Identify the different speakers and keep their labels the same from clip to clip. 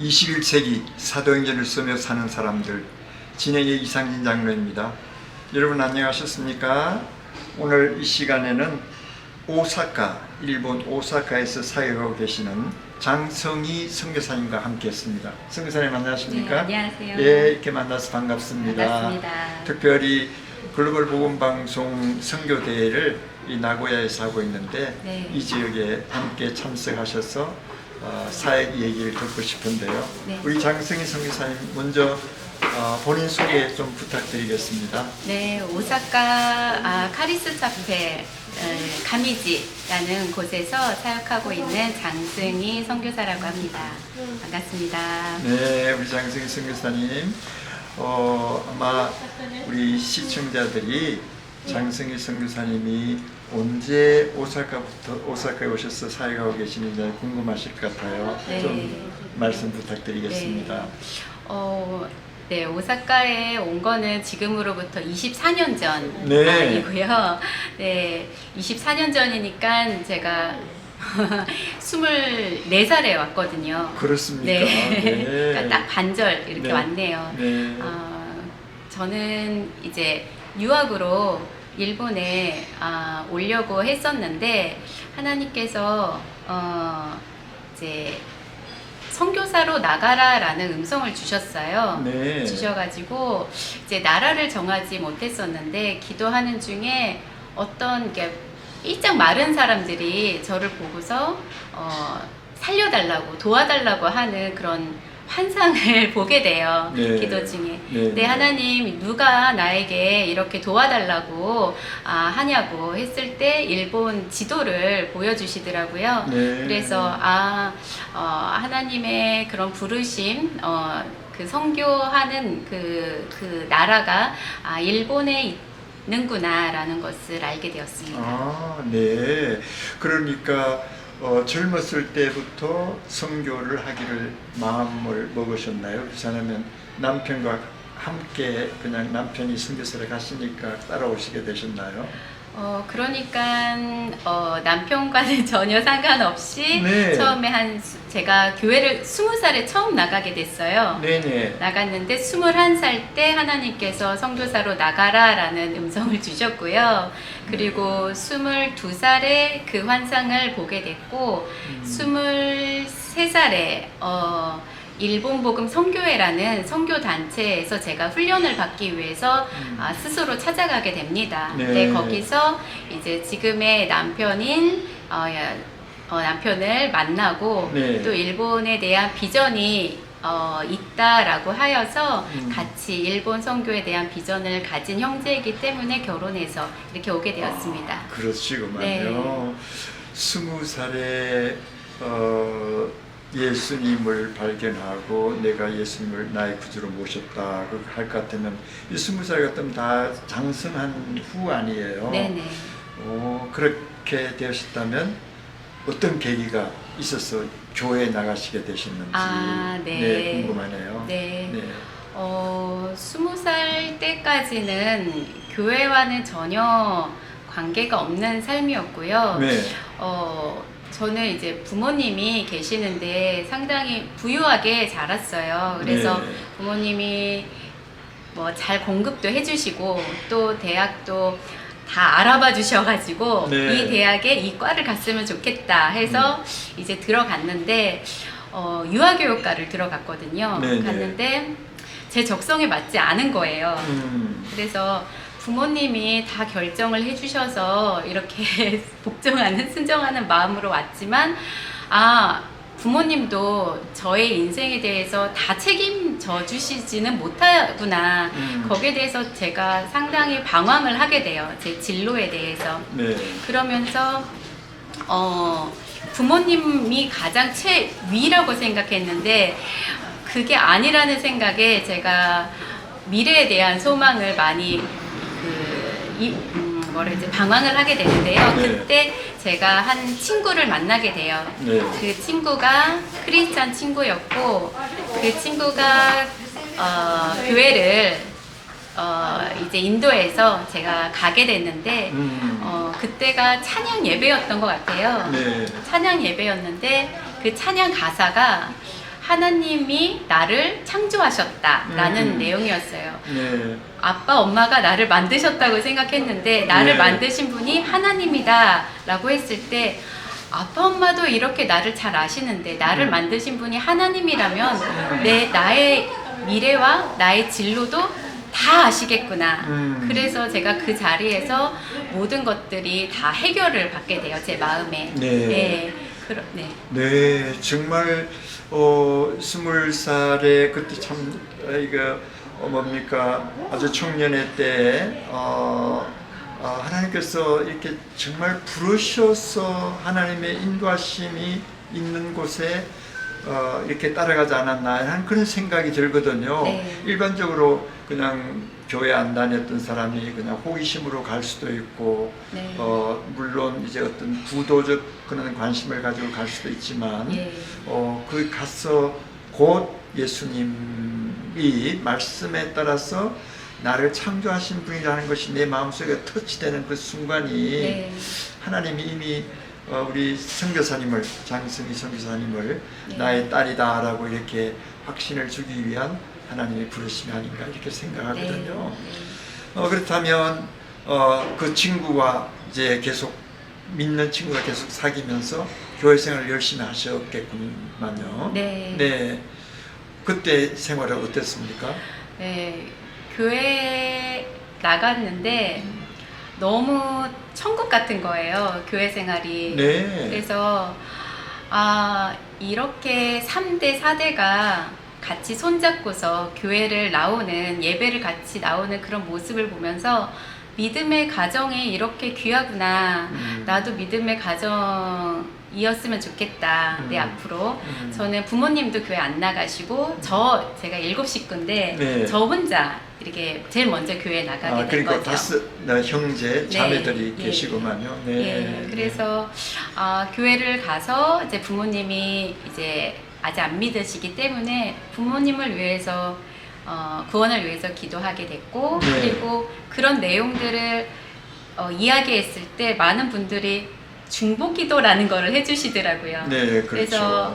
Speaker 1: 21세기 사도행전을 쓰며 사는 사람들, 진행의 이상진 장로입니다. 여러분 안녕하셨습니까? 오늘 이 시간에는 오사카, 일본 오사카에서 사역하고 계시는 장성희 선교사님과 함께 했습니다. 선교사님 안녕하십니까?
Speaker 2: 네, 안녕하세요.
Speaker 1: 예, 이렇게 만나서 반갑습니다.
Speaker 2: 반갑습니다.
Speaker 1: 특별히 글로벌 복음방송 선교대회를 이 나고야에서 하고 있는데
Speaker 2: 네.
Speaker 1: 이 지역에 함께 참석하셔서 사역 얘기를 듣고 싶은데요.
Speaker 2: 네.
Speaker 1: 우리 장성희 선교사님 먼저 본인 소개 좀 부탁드리겠습니다.
Speaker 2: 네, 오사카 카리스 차페 가미지라는 곳에서 사역하고 있는 장승희 선교사라고 합니다. 반갑습니다.
Speaker 1: 네, 우리 장성희 선교사님, 아마 우리 시청자들이 장성희 선교사님이 언제 오사카에 오셔서 사역하고 계시는지 궁금하실 것 같아요.
Speaker 2: 네.
Speaker 1: 좀 말씀 부탁드리겠습니다.
Speaker 2: 네, 오사카에 온 거는 지금으로부터 24년 전이고요. 네, 24년 전이니까 제가 24살에 왔거든요.
Speaker 1: 그렇습니까?
Speaker 2: 네.
Speaker 1: 네.
Speaker 2: 그러니까 딱 반절 이렇게
Speaker 1: 네.
Speaker 2: 왔네요.
Speaker 1: 네.
Speaker 2: 저는 이제 유학으로 일본에 오려고 했었는데 하나님께서 이제 선교사로 나가라라는 음성을 주셨어요.
Speaker 1: 네.
Speaker 2: 주셔가지고 이제 나라를 정하지 못했었는데 기도하는 중에 어떤 게 일장 마른 사람들이 저를 보고서 살려달라고 도와달라고 하는 그런 환상을 보게 돼요.
Speaker 1: 네.
Speaker 2: 기도 중에.
Speaker 1: 네.
Speaker 2: 네, 하나님 누가 나에게 이렇게 도와달라고 하냐고 했을 때 일본 지도를 보여주시더라고요.
Speaker 1: 네.
Speaker 2: 그래서 하나님의 그런 부르심, 그 선교하는 그 나라가 일본에 있는구나라는 것을 알게 되었습니다.
Speaker 1: 네. 그러니까 젊었을 때부터 선교를 하기를 마음을 먹으셨나요? 그렇다면 남편과 함께 그냥 남편이 선교사를 가시니까 따라오시게 되셨나요?
Speaker 2: 그러니까 남편과는 전혀 상관없이
Speaker 1: 네.
Speaker 2: 처음에 제가 교회를 20살에 처음 나가게 됐어요.
Speaker 1: 네네.
Speaker 2: 나갔는데 21살 때 하나님께서 선교사로 나가라라는 음성을 주셨고요. 그리고 22살에 그 환상을 보게 됐고 23살에 일본 복음 선교회라는 선교 단체에서 제가 훈련을 받기 위해서 스스로 찾아가게 됩니다.
Speaker 1: 네.
Speaker 2: 네, 거기서 이제 지금의 남편인 남편을 만나고
Speaker 1: 네.
Speaker 2: 또 일본에 대한 비전이 있다라고 하여서 같이 일본 선교에 대한 비전을 가진 형제이기 때문에 결혼해서 이렇게 오게 되었습니다.
Speaker 1: 그러시구만요.
Speaker 2: 네.
Speaker 1: 20살에 예수님을 발견하고 내가 예수님을 나의 구주로 모셨다 할 것 같으면 이 20살 같으면 다 장성한 후 아니에요?
Speaker 2: 네네.
Speaker 1: 그렇게 되셨다면 어떤 계기가 있어서 교회에 나가시게 되셨는지
Speaker 2: 네.
Speaker 1: 궁금하네요.
Speaker 2: 네.
Speaker 1: 네.
Speaker 2: 20살 때까지는 교회와는 전혀 관계가 없는 삶이었고요.
Speaker 1: 네.
Speaker 2: 저는 이제 부모님이 계시는데 상당히 부유하게 자랐어요. 그래서
Speaker 1: 네.
Speaker 2: 부모님이 뭐 잘 공급도 해주시고 또 대학도 다 알아봐 주셔가지고
Speaker 1: 네.
Speaker 2: 이 대학에 이 과를 갔으면 좋겠다 해서 이제 들어갔는데 유아교육과를 들어갔거든요.
Speaker 1: 네, 네.
Speaker 2: 갔는데 제 적성에 맞지 않은 거예요. 그래서 부모님이 다 결정을 해주셔서 이렇게 복종하는 순종하는 마음으로 왔지만 부모님도 저의 인생에 대해서 다 책임져 주시지는 못하구나. 거기에 대해서 제가 상당히 방황을 하게 돼요. 제 진로에 대해서.
Speaker 1: 네.
Speaker 2: 그러면서 부모님이 가장 최위라고 생각했는데 그게 아니라는 생각에 제가 미래에 대한 소망을 많이 방황을 하게 되는데요.
Speaker 1: 네.
Speaker 2: 그때 제가 한 친구를 만나게 돼요.
Speaker 1: 네.
Speaker 2: 그 친구가 크리스찬 친구였고 그 친구가 교회를 이제 인도에서 제가 가게 됐는데 그때가 찬양 예배였던 것 같아요.
Speaker 1: 네.
Speaker 2: 찬양 예배였는데 그 찬양 가사가 하나님이 나를 창조하셨다라는 내용이었어요.
Speaker 1: 네.
Speaker 2: 아빠, 엄마가 나를 만드셨다고 생각했는데 나를
Speaker 1: 네.
Speaker 2: 만드신 분이 하나님이다라고 했을 때 아빠, 엄마도 이렇게 나를 잘 아시는데 나를 만드신 분이 하나님이라면 나의 미래와 나의 진로도 다 아시겠구나. 그래서 제가 그 자리에서 모든 것들이 다 해결을 받게 돼요. 제 마음에.
Speaker 1: 네.
Speaker 2: 네.
Speaker 1: 네, 정말 20살에 그때 참 이거 뭡니까 아주 청년의 때 하나님께서 이렇게 정말 부르셔서 하나님의 인도하심이 있는 곳에 이렇게 따라가지 않았나 하는 그런 생각이 들거든요.
Speaker 2: 네.
Speaker 1: 일반적으로 그냥 교회 안 다녔던 사람이 그냥 호기심으로 갈 수도 있고,
Speaker 2: 네.
Speaker 1: 물론 이제 어떤 부도적 그런 관심을 가지고 갈 수도 있지만, 거기 가서 곧 예수님이 말씀에 따라서 나를 창조하신 분이라는 것이 내 마음속에 터치되는 그 순간이 하나님이 이미 우리 선교사님을, 장승희 선교사님을 나의 딸이다라고 이렇게 확신을 주기 위한 하나님의 부르심이 아닌가 이렇게 생각하거든요. 그렇다면 그 친구와 이제 계속 믿는 친구가 계속 사귀면서 교회 생활을 열심히 하셨겠구만요. 네. 그때 생활은 어땠습니까?
Speaker 2: 네. 교회 나갔는데 너무 천국 같은 거예요. 교회 생활이.
Speaker 1: 네.
Speaker 2: 그래서 이렇게 3대, 4대가 같이 손잡고서 교회를 나오는, 예배를 같이 나오는 그런 모습을 보면서 믿음의 가정이 이렇게 귀하구나. 나도 믿음의 가정이었으면 좋겠다. 내 앞으로. 저는 부모님도 교회 안 나가시고 제가 7식구인데 저 혼자 이렇게 제일 먼저 교회 나가게 된
Speaker 1: 그러니까
Speaker 2: 거죠.
Speaker 1: 다섯 형제, 자매들이 계시구만요.
Speaker 2: 그래서 교회를 가서 이제 부모님이 이제 아직 안 믿으시기 때문에 부모님을 위해서 구원을 위해서 기도하게 됐고, 그리고 그런 내용들을 이야기했을 때 많은 분들이 중보기도라는 거를 해주시더라고요.
Speaker 1: 네, 그렇죠.
Speaker 2: 그래서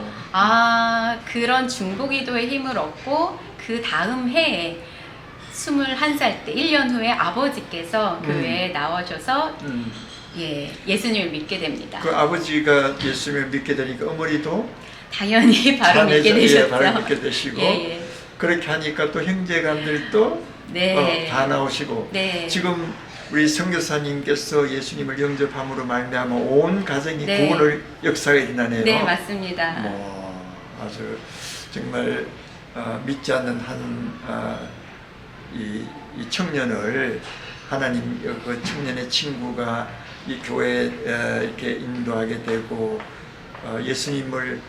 Speaker 2: 그런 중보기도의 힘을 얻고 그 다음 해에 21살 때 1년 후에 아버지께서 교회에 나와셔서 예수님을 믿게 됩니다.
Speaker 1: 그 아버지가 예수님을 믿게 되니까 어머니도
Speaker 2: 당연히 바로 믿게 되셨죠.
Speaker 1: 바로 믿게 되시고 그렇게 하니까 또 형제간들도 다 나오시고 지금 우리 선교사님께서 예수님을 영접함으로 말미암아 온 가정이 구원을 역사가 일어나네요.
Speaker 2: 네, 맞습니다.
Speaker 1: 아주 정말 믿지 않는 이 청년을 하나님 그 청년의 친구가 이 교회에 이렇게 인도하게 되고 예수님을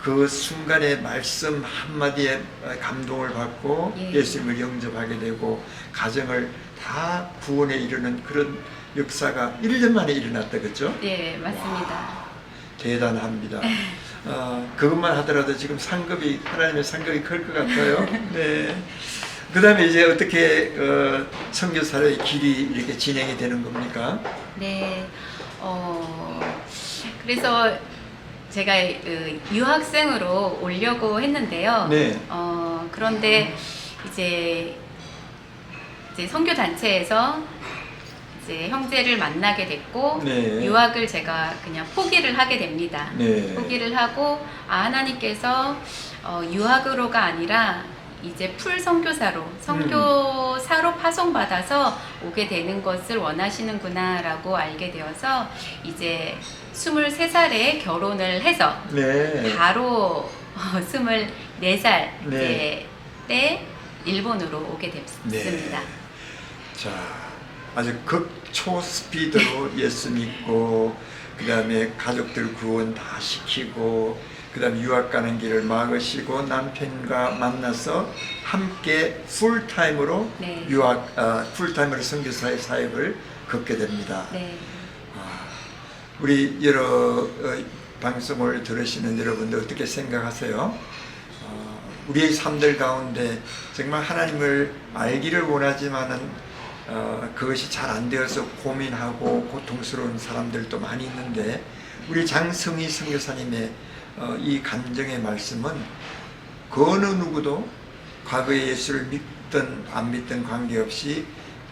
Speaker 1: 그 순간의 말씀 한마디에 감동을 받고 예수님을 영접하게 되고 가정을 다 구원에 이르는 그런 역사가 1년 만에 일어났다, 그렇죠?
Speaker 2: 네, 맞습니다.
Speaker 1: 와, 대단합니다. 그것만 하더라도 지금 하나님의 상급이 클 것 같아요. 네. 그 다음에 이제 어떻게 선교사의 길이 이렇게 진행이 되는 겁니까?
Speaker 2: 네, 그래서 제가 유학생으로 오려고 했는데요. 그런데 이제 선교단체에서 이제 형제를 만나게 됐고 유학을 제가 그냥 포기를 하게 됩니다. 포기를 하고 하나님께서 유학으로가 아니라 이제 풀 선교사로 파송받아서 오게 되는 것을 원하시는구나라고 알게 되어서 이제 23살에 결혼을 해서 바로 24살 때 일본으로 오게 됐습니다.
Speaker 1: 자, 아주 극초 스피드로 예수 믿고 그 다음에 가족들 구원 다 시키고 그 다음에 유학 가는 길을 막으시고 남편과 만나서 함께 풀타임으로 풀타임으로 선교사의 사역을 걷게 됩니다. 우리 여러 방송을 들으시는 여러분들 어떻게 생각하세요? 우리의 삶들 가운데 정말 하나님을 알기를 원하지만은 그것이 잘 안 되어서 고민하고 고통스러운 사람들도 많이 있는데 우리 장승희 선교사님의 이 감정의 말씀은 그 어느 누구도 과거에 예수를 믿든 안 믿든 관계없이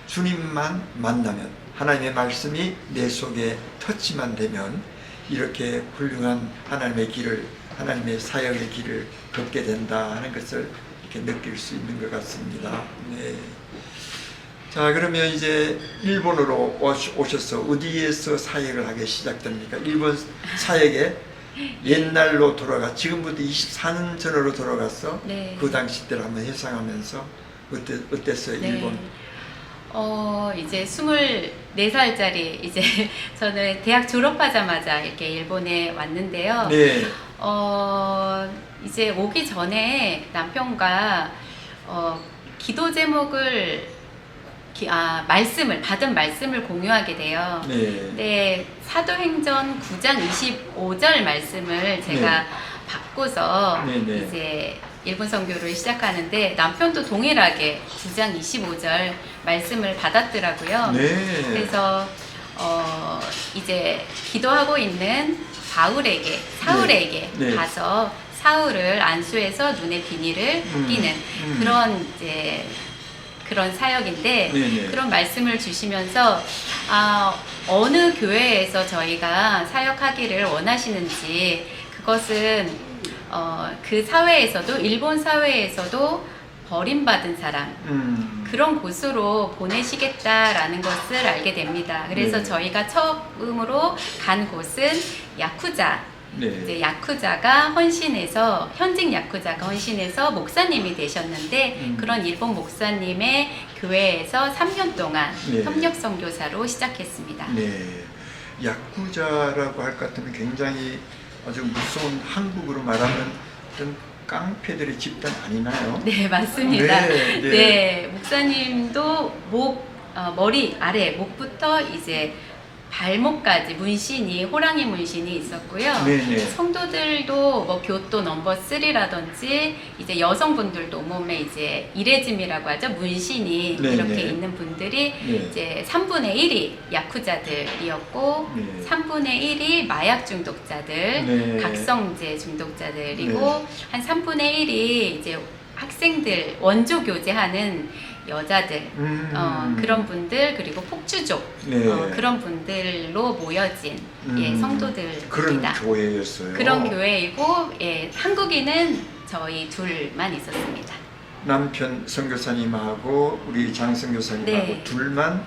Speaker 1: 주님만 만나면, 하나님의 말씀이 내 속에 터치만 되면 이렇게 훌륭한 하나님의 길을, 하나님의 사역의 길을 걷게 된다 하는 것을 이렇게 느낄 수 있는 것 같습니다. 네. 자, 그러면 이제 일본으로 오셔서 어디에서 사역을 하기 시작됩니까? 일본 사역에 옛날로 돌아가, 지금부터 24년 전으로 돌아가서
Speaker 2: 네.
Speaker 1: 그 당시 때를 한번 회상하면서 어땠어요,
Speaker 2: 네.
Speaker 1: 일본?
Speaker 2: 이제 24살짜리, 이제 저는 대학 졸업하자마자 이렇게 일본에 왔는데요.
Speaker 1: 네.
Speaker 2: 이제 오기 전에 남편과 기도 제목을 받은 말씀을 공유하게 돼요.
Speaker 1: 네.
Speaker 2: 근데 사도행전 9장 25절 말씀을 제가
Speaker 1: 네.
Speaker 2: 받고서
Speaker 1: 네.
Speaker 2: 이제 일본 선교를 시작하는데 남편도 동일하게 9장 25절 말씀을 받았더라고요.
Speaker 1: 네.
Speaker 2: 그래서 이제 기도하고 있는 사울에게
Speaker 1: 네.
Speaker 2: 가서 사울을 안수해서 눈에 비닐을 끼는 그런 이제 그런 사역인데
Speaker 1: 네네.
Speaker 2: 그런 말씀을 주시면서 어느 교회에서 저희가 사역하기를 원하시는지, 그것은 그 사회에서도, 일본 사회에서도 버림받은 사람, 그런 곳으로 보내시겠다라는 것을 알게 됩니다. 그래서
Speaker 1: 네.
Speaker 2: 저희가 처음으로 간 곳은 야쿠자.
Speaker 1: 네.
Speaker 2: 이제 야쿠자가 헌신해서, 현직 야쿠자가 헌신해서 목사님이 되셨는데 그런 일본 목사님의 교회에서 3년 동안
Speaker 1: 네.
Speaker 2: 협력 선교사로 시작했습니다.
Speaker 1: 네. 야쿠자라고 할 것 같으면 굉장히 아주 무서운, 한국으로 말하면 어떤 깡패들의 집단 아니나요?
Speaker 2: 네, 맞습니다.
Speaker 1: 네, 네.
Speaker 2: 네, 목사님도 머리 아래, 목부터 이제 발목까지 문신이, 호랑이 문신이 있었고요.
Speaker 1: 네네.
Speaker 2: 성도들도 뭐 교토 넘버 3라든지 이제 여성분들도 몸에 이제 이레즘이라고 하죠. 문신이
Speaker 1: 네네.
Speaker 2: 이렇게 있는 분들이
Speaker 1: 네.
Speaker 2: 이제 3분의 1이 야쿠자들이었고
Speaker 1: 네.
Speaker 2: 3분의 1이 마약 중독자들,
Speaker 1: 네.
Speaker 2: 각성제 중독자들이고
Speaker 1: 네.
Speaker 2: 한 3분의 1이 이제 학생들, 원조 교제하는 여자들, 그런 분들, 그리고 폭주족,
Speaker 1: 네.
Speaker 2: 그런 분들로 모여진
Speaker 1: 그런
Speaker 2: 성도들입니다.
Speaker 1: 교회였어요.
Speaker 2: 그런 교회이고, 한국인은 저희 둘만 있었습니다.
Speaker 1: 남편 선교사님하고 우리 장 선교사님하고
Speaker 2: 네.
Speaker 1: 둘만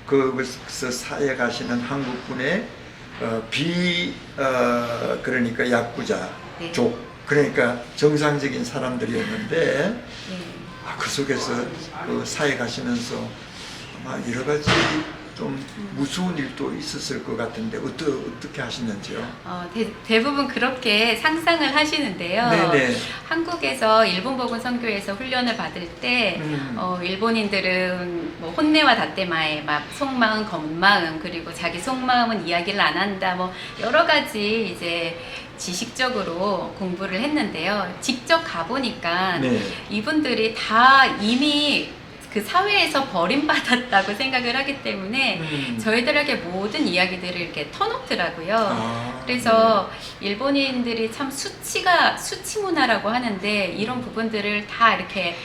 Speaker 1: 거기서 사역하시는 한국분의 그러니까 야쿠자
Speaker 2: 네.
Speaker 1: 족, 그러니까 정상적인 사람들이었는데
Speaker 2: 네.
Speaker 1: 그 속에서 그 사역하시면서 아마 여러 가지 좀 무서운 일도 있었을 것 같은데 어떻게 하시는지요?
Speaker 2: 대부분 그렇게 상상을 하시는데요.
Speaker 1: 네네.
Speaker 2: 한국에서 일본 복음 선교에서 훈련을 받을 때 일본인들은 뭐 혼내와 다떼마에 막 속마음, 겉마음, 그리고 자기 속마음은 이야기를 안 한다, 뭐 여러 가지 이제 지식적으로 공부를 했는데요. 직접 가보니까
Speaker 1: 네.
Speaker 2: 이분들이 다 이미 그 사회에서 버림받았다고 생각을 하기 때문에 저희들에게 모든 이야기들을 이렇게 터놓더라고요. 그래서 일본인들이 참 수치 문화라고 하는데 이런 부분들을 다 이렇게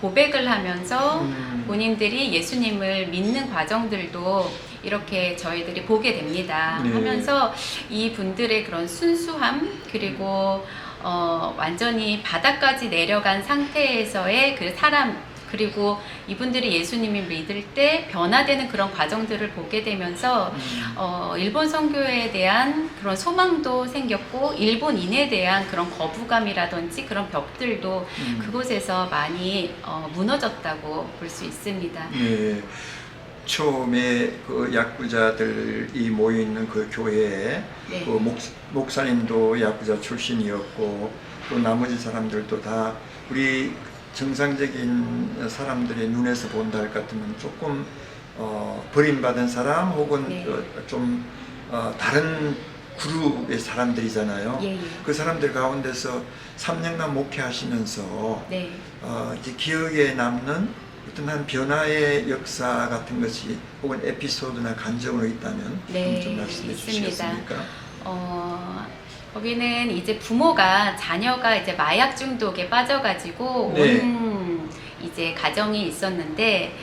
Speaker 2: 고백을 하면서 본인들이 예수님을 믿는 과정들도 이렇게 저희들이 보게 됩니다.
Speaker 1: 네.
Speaker 2: 하면서 이 분들의 그런 순수함, 그리고 완전히 바닥까지 내려간 상태에서의 그 사람, 그리고 이분들이 예수님을 믿을 때 변화되는 그런 과정들을 보게 되면서 일본 선교에 대한 그런 소망도 생겼고, 일본인에 대한 그런 거부감이라든지 그런 벽들도 그곳에서 많이 무너졌다고 볼 수 있습니다.
Speaker 1: 네. 처음에 그 야쿠자들이 모여 있는 그 교회에
Speaker 2: 네.
Speaker 1: 그 목사님도 야쿠자 출신이었고, 또 나머지 사람들도 다 우리 정상적인 사람들의 눈에서 본다 할 것 같으면 조금 버림받은 사람 혹은
Speaker 2: 네.
Speaker 1: 좀 다른 그룹의 사람들이잖아요.
Speaker 2: 예, 예.
Speaker 1: 그 사람들 가운데서 3년간 목회하시면서
Speaker 2: 네.
Speaker 1: 이제 기억에 남는 어떤 한 변화의 역사 같은 것이 혹은 에피소드나 간증으로 있다면
Speaker 2: 네,
Speaker 1: 좀 말씀해
Speaker 2: 있습니다.
Speaker 1: 주시겠습니까?
Speaker 2: 거기는 이제 부모가 자녀가 이제 마약 중독에 빠져가지고
Speaker 1: 네.
Speaker 2: 온 이제 가정이 있었는데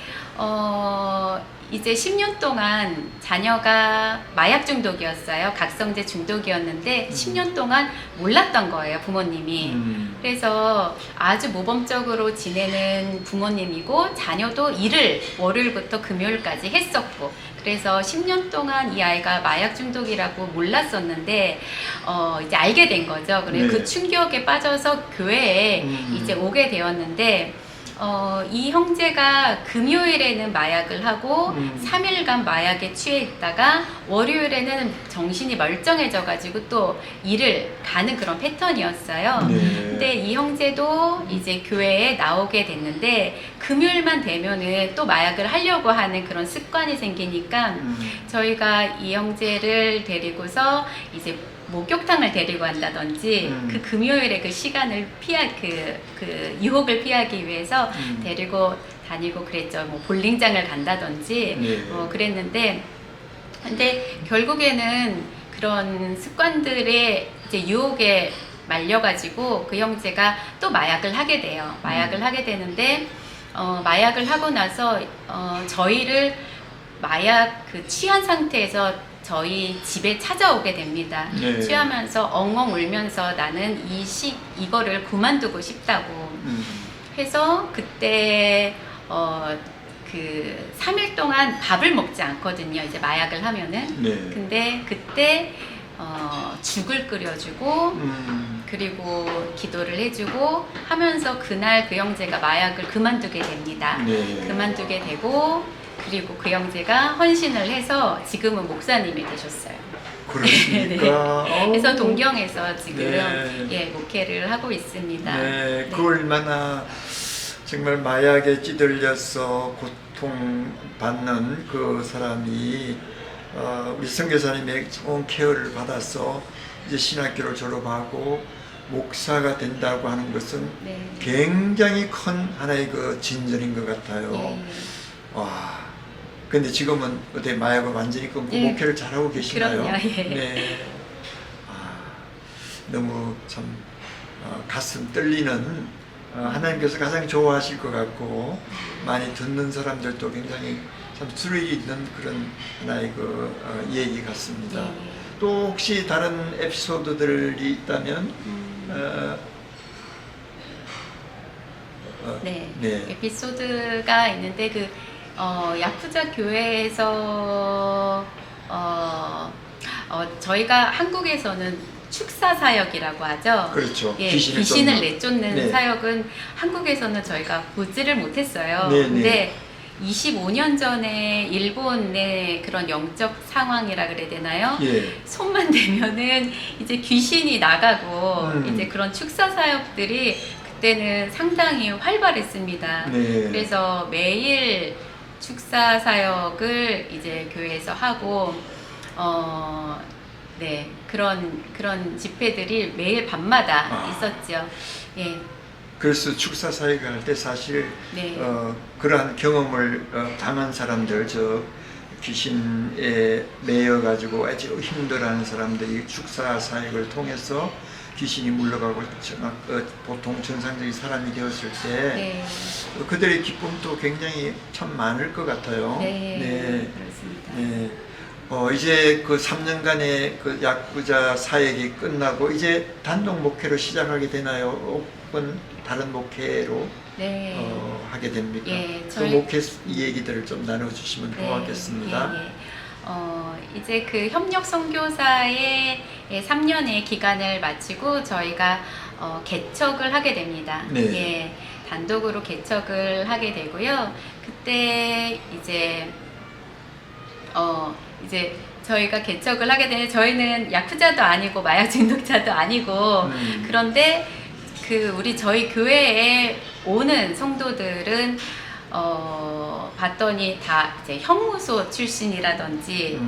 Speaker 2: 이제 10년 동안 자녀가 마약 중독이었어요. 각성제 중독이었는데 10년 동안 몰랐던 거예요, 부모님이. 그래서 아주 모범적으로 지내는 부모님이고 자녀도 일을 월요일부터 금요일까지 했었고 그래서 10년 동안 이 아이가 마약 중독이라고 몰랐었는데 이제 알게 된 거죠. 그래서
Speaker 1: 네.
Speaker 2: 그 충격에 빠져서 교회에 이제 오게 되었는데 이 형제가 금요일에는 마약을 하고 3일간 마약에 취해 있다가 월요일에는 정신이 멀쩡해져가지고 또 일을 가는 그런 패턴이었어요.
Speaker 1: 네.
Speaker 2: 근데 이 형제도 이제 교회에 나오게 됐는데 금요일만 되면은 또 마약을 하려고 하는 그런 습관이 생기니까 저희가 이 형제를 데리고서 이제 목욕탕을 데리고 간다든지 그 금요일에 그 시간을 그 유혹을 피하기 위해서 데리고 다니고 그랬죠. 뭐 볼링장을 간다든지
Speaker 1: 네.
Speaker 2: 그랬는데 근데 결국에는 그런 습관들의 이제 유혹에 말려가지고 그 형제가 또 마약을 하게 돼요. 마약을 하게 되는데 마약을 하고 나서 저희를 마약 그 취한 상태에서 저희 집에 찾아오게 됩니다.
Speaker 1: 네.
Speaker 2: 취하면서 엉엉 울면서 나는 이거를 그만두고 싶다고 해서 그때 그 3일 동안 밥을 먹지 않거든요. 이제 마약을 하면은.
Speaker 1: 네.
Speaker 2: 근데 그때 죽을 끓여주고 그리고 기도를 해주고 하면서 그날 그 형제가 마약을 그만두게 됩니다.
Speaker 1: 네.
Speaker 2: 그만두게 되고 그리고 그 형제가 헌신을 해서 지금은 목사님이 되셨어요.
Speaker 1: 그렇습니까?
Speaker 2: 네. 그래서 동경에서 지금
Speaker 1: 네.
Speaker 2: 예, 목회를 하고 있습니다.
Speaker 1: 네, 그 얼마나 정말 마약에 찌들려서 고통받는 그 사람이 우리 선교사님의 좋은 케어를 받아서 이제 신학교를 졸업하고 목사가 된다고 하는 것은
Speaker 2: 네.
Speaker 1: 굉장히 큰 하나의 그 진전인 것 같아요.
Speaker 2: 예.
Speaker 1: 와. 근데 지금은 어때 마약을 완전히 끊고
Speaker 2: 예.
Speaker 1: 목회를 잘하고 계시나요?
Speaker 2: 그럼요, 예.
Speaker 1: 네. 너무 참 가슴 떨리는 하나님께서 가장 좋아하실 것 같고 많이 듣는 사람들도 굉장히 참 스릴이 있는 그런 하나의 그 얘기 같습니다.
Speaker 2: 예.
Speaker 1: 또 혹시 다른 에피소드들이 있다면
Speaker 2: 네.
Speaker 1: 네.
Speaker 2: 에피소드가 있는데 그 야쿠자 교회에서 저희가 한국에서는 축사 사역이라고 하죠.
Speaker 1: 그렇죠.
Speaker 2: 예,
Speaker 1: 귀신을
Speaker 2: 귀신을
Speaker 1: 쫓는.
Speaker 2: 내쫓는
Speaker 1: 네.
Speaker 2: 사역은 한국에서는 저희가 보지를 못했어요.
Speaker 1: 네,
Speaker 2: 근데 25년 전에 일본의 그런 영적 상황이라 그래야 되나요?
Speaker 1: 예.
Speaker 2: 손만 대면은 이제 귀신이 나가고
Speaker 1: 음.
Speaker 2: 이제 그런 축사 사역들이 그때는 상당히 활발했습니다.
Speaker 1: 네.
Speaker 2: 그래서 매일 축사 사역을 이제 교회에서 하고 네, 그런 집회들이 매일 밤마다 있었죠. 예.
Speaker 1: 그래서 축사 사역을 할 때 사실
Speaker 2: 네.
Speaker 1: 그러한 경험을 당한 사람들, 저 귀신에 매여 가지고 아주 힘들어하는 사람들이 축사 사역을 통해서 귀신이 물러가고 보통 정상적인 사람이 되었을 때
Speaker 2: 네.
Speaker 1: 그들의 기쁨도 굉장히 참 많을 것 같아요.
Speaker 2: 네. 그렇습니다.
Speaker 1: 네. 이제 그 3년간의 그 야쿠자 사역이 끝나고 이제 단독 목회로 시작하게 되나요? 혹은 다른 목회로
Speaker 2: 네.
Speaker 1: 하게 됩니까?
Speaker 2: 예,
Speaker 1: 그 목회 얘기들을 좀 나눠주시면 고맙겠습니다.
Speaker 2: 예, 예. 이제 그 협력 선교사의 3년의 기간을 마치고 저희가 개척을 하게 됩니다.
Speaker 1: 네.
Speaker 2: 예, 단독으로 개척을 하게 되고요. 그때 이제 저희가 개척을 하게 되는 저희는 야쿠자도 아니고 마약 중독자도 아니고 그런데 저희 교회에 오는 성도들은 봤더니 다 이제 형무소 출신이라든지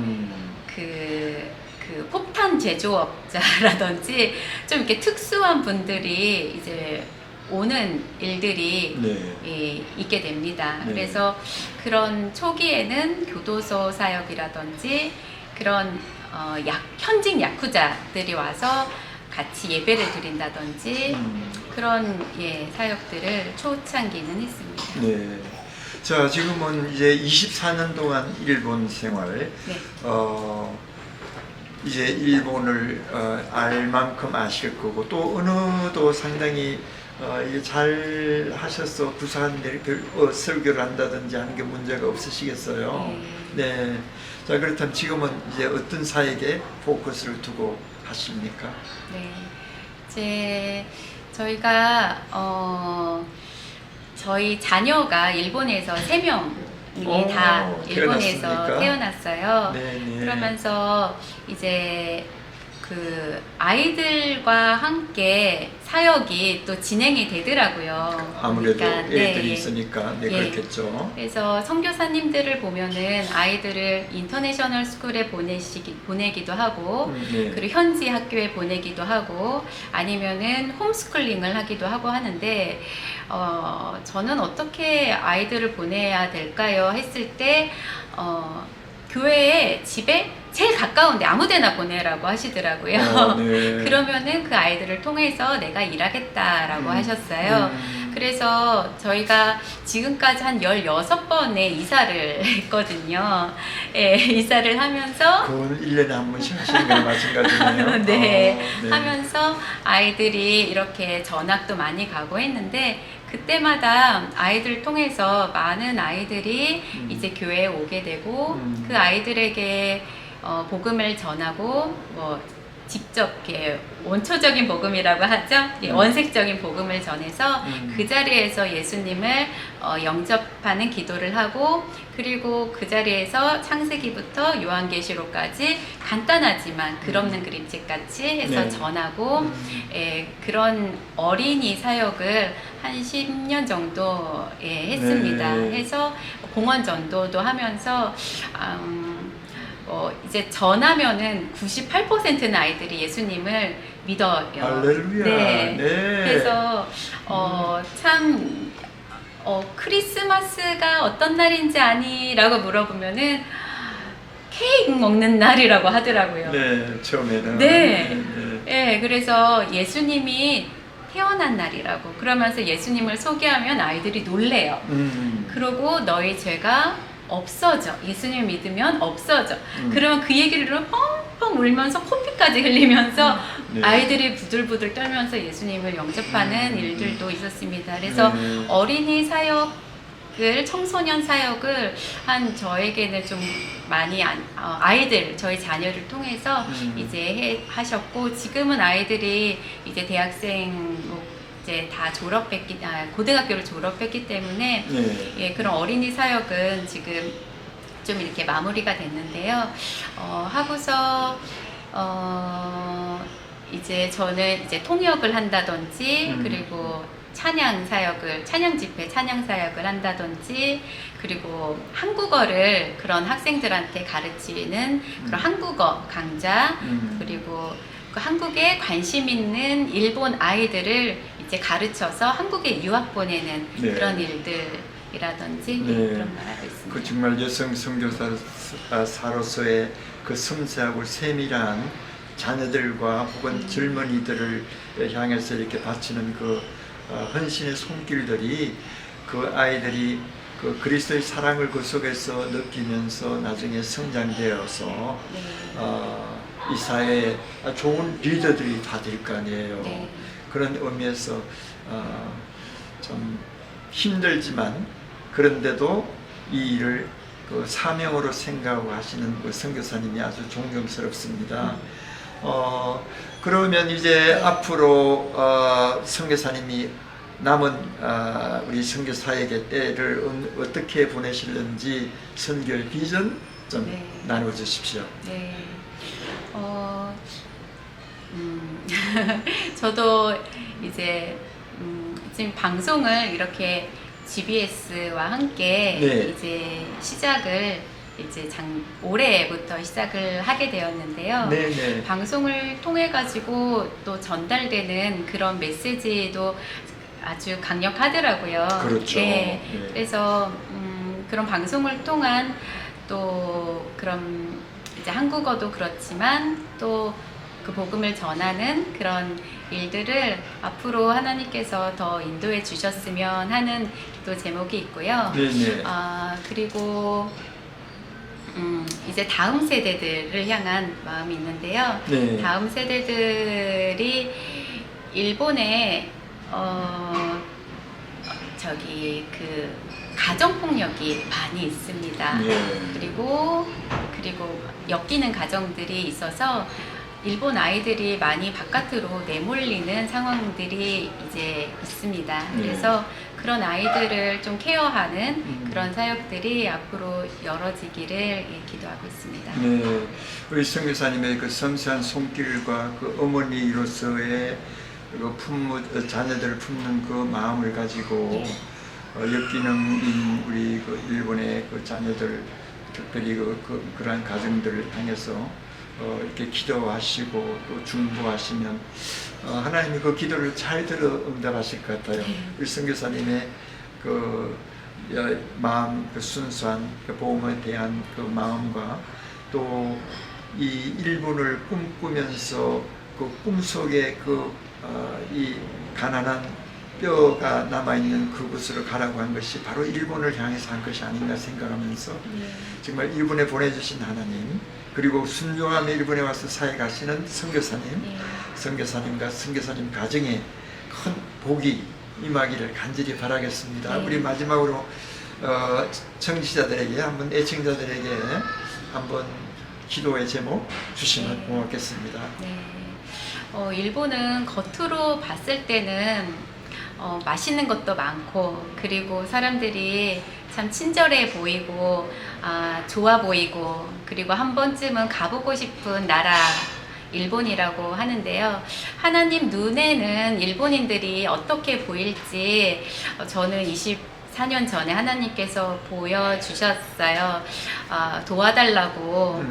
Speaker 2: 그 폭탄 제조업자라든지 좀 이렇게 특수한 분들이 이제 오는 일들이
Speaker 1: 네.
Speaker 2: 있게 됩니다.
Speaker 1: 네.
Speaker 2: 그래서 그런 초기에는 교도소 사역이라든지 그런 현직 야쿠자들이 와서 같이 예배를 드린다든지 그런 사역들을 초창기는 했습니다.
Speaker 1: 네. 자, 지금은 이제 24년 동안 일본 생활,
Speaker 2: 네.
Speaker 1: 이제 일본을 알 만큼 아실 거고 또 언어도 상당히 이게 잘 하셔서 부산 설교를 한다든지 하는 게 문제가 없으시겠어요. 네. 자, 그렇다면 지금은 이제 어떤 사역에 포커스를 두고 하십니까?
Speaker 2: 네. 이제 저희가 저희 자녀가 일본에서 3명이 다 일본에서
Speaker 1: 태어났습니까?
Speaker 2: 태어났어요.
Speaker 1: 네네.
Speaker 2: 그러면서 이제 그 아이들과 함께 사역이 또 진행이 되더라고요.
Speaker 1: 아무래도
Speaker 2: 그러니까,
Speaker 1: 애들이
Speaker 2: 네.
Speaker 1: 있으니까 그렇겠죠.
Speaker 2: 그래서 선교사님들을 보면은 아이들을 인터내셔널 스쿨에 보내기도 하고
Speaker 1: 네.
Speaker 2: 그리고 현지 학교에 보내기도 하고 아니면은 홈스쿨링을 하기도 하고 하는데 저는 어떻게 아이들을 보내야 될까요? 했을 때 교회에 집에 제일 가까운데 아무데나 보내라고 하시더라고요.
Speaker 1: 네.
Speaker 2: 그러면은 그 아이들을 통해서 내가 일하겠다라고 하셨어요. 그래서 저희가 지금까지 한 16번의 이사를 했거든요. 예, 이사를 하면서
Speaker 1: 그건 1년에 한 번씩 하시는 거랑 마찬가지네요.
Speaker 2: 네,
Speaker 1: 네.
Speaker 2: 하면서 아이들이 이렇게 전학도 많이 가고 했는데 그때마다 아이들을 통해서 많은 아이들이 이제 교회에 오게 되고 그 아이들에게 복음을 전하고 뭐 직접 이렇게 원초적인 복음이라고 하죠. 원색적인 복음을 전해서 그 자리에서 예수님을 영접하는 기도를 하고 그리고 그 자리에서 창세기부터 요한계시록까지 간단하지만 글 없는 그림책 같이 해서
Speaker 1: 네.
Speaker 2: 전하고 그런 어린이 사역을 한 10년 정도 했습니다.
Speaker 1: 네.
Speaker 2: 해서 공원 전도도 하면서 이제 전하면은 98%는 아이들이 예수님을 믿어요.
Speaker 1: 할렐루야.
Speaker 2: 네.
Speaker 1: 네.
Speaker 2: 그래서 참 크리스마스가 어떤 날인지 아니?라고 물어보면은 케이크 먹는 날이라고 하더라고요.
Speaker 1: 네, 처음에는.
Speaker 2: 네. 네, 그래서 예수님이 태어난 날이라고 그러면서 예수님을 소개하면 아이들이 놀래요. 그러고 너희 죄가 없어져. 예수님을 믿으면 없어져. 그러면 그 얘기를 펑펑 울면서 코피까지 흘리면서
Speaker 1: 네.
Speaker 2: 아이들이 부들부들 떨면서 예수님을 영접하는 일들도 있었습니다. 그래서 어린이 사역을 청소년 사역을 한 저에게는 좀 많이 아이들 저희 자녀를 통해서 이제 하셨고 지금은 아이들이 이제 대학생 이제 다 고등학교를 졸업했기 때문에
Speaker 1: 네.
Speaker 2: 그런 어린이 사역은 지금 좀 이렇게 마무리가 됐는데요. 하고서 이제 저는 이제 통역을 한다든지 그리고 찬양 집회 찬양 사역을 한다든지 그리고 한국어를 그런 학생들한테 가르치는 그런 한국어 강좌 그리고 그 한국에 관심 있는 일본 아이들을 이제 가르쳐서 한국에 유학 보내는
Speaker 1: 네.
Speaker 2: 그런 일들이라든지
Speaker 1: 네.
Speaker 2: 그런 걸 하고 있습니다.
Speaker 1: 그 정말 여성 선교사로서의 그 섬세하고 세밀한 자녀들과 혹은 젊은이들을 향해서 이렇게 바치는 그 헌신의 손길들이 그 아이들이 그 그리스도의 사랑을 그 속에서 느끼면서 나중에 성장되어서 이 사회에 좋은 리더들이 다 될 거 아니에요.
Speaker 2: 네.
Speaker 1: 그런 의미에서 좀 힘들지만 그런데도 이 일을 그 사명으로 생각하고 하시는 그 선교사님이 아주 존경스럽습니다. 그러면 이제 앞으로 선교사님이 남은 우리 선교사에게 때를 어떻게 보내실는지 선교의 비전 좀 나눠주십시오.
Speaker 2: 네. 저도 이제 지금 방송을 이렇게 GBS와 함께 이제 시작을 이제 올해부터 시작을 하게 되었는데요.
Speaker 1: 네네.
Speaker 2: 방송을 통해 가지고 또 전달되는 그런 메시지도 아주 강력하더라고요.
Speaker 1: 그렇죠.
Speaker 2: 네.
Speaker 1: 네.
Speaker 2: 그래서 그런 방송을 통한 또 그런 이제 한국어도 그렇지만 또 그 복음을 전하는 그런 일들을 앞으로 하나님께서 더 인도해 주셨으면 하는 또 제목이 있고요.
Speaker 1: 네네.
Speaker 2: 그리고 이제 다음 세대들을 향한 마음이 있는데요.
Speaker 1: 네.
Speaker 2: 다음 세대들이 일본에 그 가정 폭력이 많이 있습니다.
Speaker 1: 네.
Speaker 2: 그리고 엮이는 가정들이 있어서 일본 아이들이 많이 바깥으로 내몰리는 상황들이 이제 있습니다.
Speaker 1: 네.
Speaker 2: 그래서 그런 아이들을 좀 케어하는 그런 사역들이 앞으로 열어지기를 기도하고 있습니다.
Speaker 1: 네, 우리 선교사님의 그 섬세한 손길과 그 어머니로서의 그 자녀들을 품는 그 마음을 가지고 엮이는 우리 그 일본의 그 자녀들, 특별히 그러한 가정들을 향해서 이렇게 기도하시고 또 중보하시면 하나님이 그 기도를 잘 들어 응답하실 것 같아요. 우리 선교사님의 그 마음, 그 순수한 그 복음에 대한 그 마음과 또 이 일본을 꿈꾸면서 그 꿈속에 이 가난한 뼈가 남아있는 그곳으로 가라고 한 것이 바로 일본을 향해서 한 것이 아닌가 생각하면서 정말 일본에 보내주신 하나님, 그리고 순종하며 일본에 와서 사역하시는 선교사님, 선교사님과 선교사님 가정에 큰 복이 임하기를 간절히 바라겠습니다. 우리 마지막으로 청취자들에게 한번, 애청자들에게 한번 기도의 제목 주시면 고맙겠습니다.
Speaker 2: 일본은 겉으로 봤을 때는 맛있는 것도 많고, 그리고 사람들이 참 친절해 보이고 좋아 보이고, 그리고 한 번쯤은 가보고 싶은 나라 일본이라고 하는데요. 하나님 눈에는 일본인들이 어떻게 보일지 저는 24년 전에 하나님께서 보여주셨어요. 도와달라고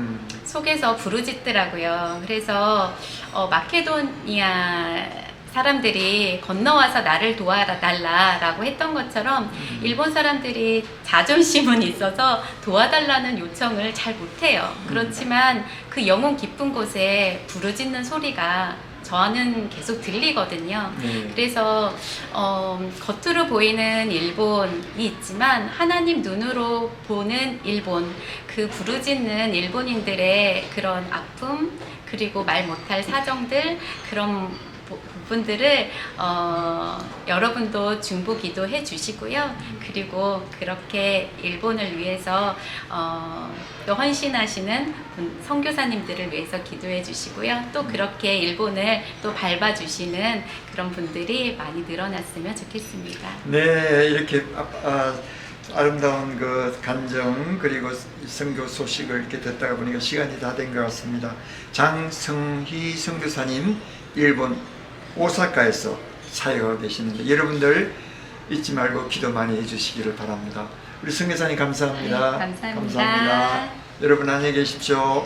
Speaker 2: 속에서 부르짖더라고요. 그래서 마케도니아 사람들이 건너와서 나를 도와달라고 했던 것처럼 일본 사람들이 자존심은 있어서 도와달라는 요청을 잘 못해요. 그렇지만 그 영혼 깊은 곳에 부르짖는 소리가 저는 계속 들리거든요. 그래서 겉으로 보이는 일본이 있지만 하나님 눈으로 보는 일본, 그 부르짖는 일본인들의 그런 아픔, 그리고 말 못할 사정들, 그런 부분들을 여러분도 중보 기도해 주시고요. 그리고 그렇게 일본을 위해서 또 헌신하시는 선교사님들을 위해서 기도해 주시고요. 또 그렇게 일본을 또 밟아주시는 그런 분들이 많이 늘어났으면 좋겠습니다.
Speaker 1: 네, 이렇게 아름다운 그 간정, 그리고 선교 소식을 이렇게 듣다가 보니까 시간이 다 된 것 같습니다. 장성희 선교사님, 일본 오사카에서 사역하고 계시는데 여러분들 잊지 말고 기도 많이 해주시기를 바랍니다. 우리 선교사님 감사합니다.
Speaker 2: 네, 감사합니다.
Speaker 1: 여러분 안녕히 계십시오.